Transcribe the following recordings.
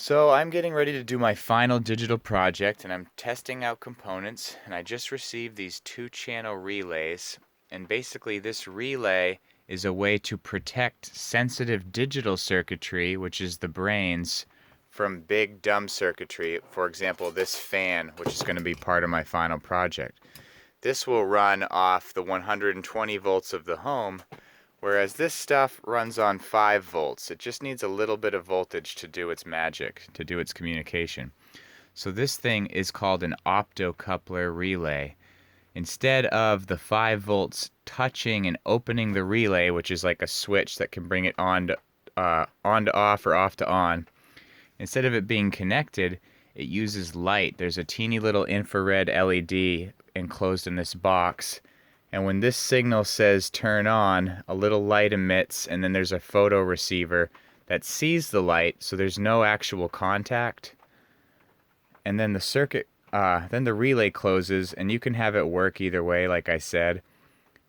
So I'm getting ready to do my final digital project and I'm testing out components, and I just received these 2-channel relays, and basically this relay is a way to protect sensitive digital circuitry, which is the brains, from big dumb circuitry. For example, this fan, which is going to be part of my final project. This will run off the 120 volts of the home, whereas this stuff runs on 5 volts. It just needs a little bit of voltage to do its magic, to do its communication. So this thing is called an optocoupler relay. Instead of the 5 volts touching and opening the relay, which is like a switch that can bring it on to off or off to on, instead of it being connected, it uses light. There's a teeny little infrared LED enclosed in this box, and when this signal says turn on, a little light emits, and then there's a photo receiver that sees the light, so there's no actual contact. And then then the relay closes, and you can have it work either way, like I said.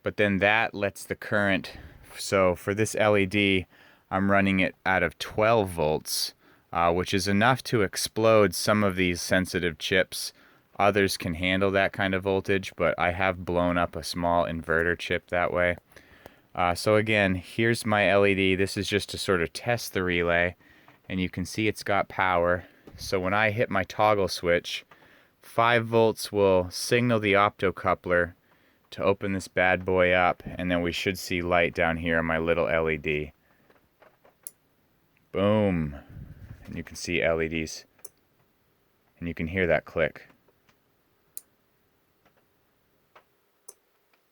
But then that lets the current, so for this LED, I'm running it out of 12 volts, which is enough to explode some of these sensitive chips. Others can handle that kind of voltage, but I have blown up a small inverter chip that way. So again, here's my LED. This is just to sort of test the relay, and you can see it's got power. So when I hit my toggle switch, 5 volts will signal the optocoupler to open this bad boy up, and then we should see light down here on my little LED. Boom. And you can see LEDs, and you can hear that click.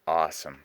Awesome.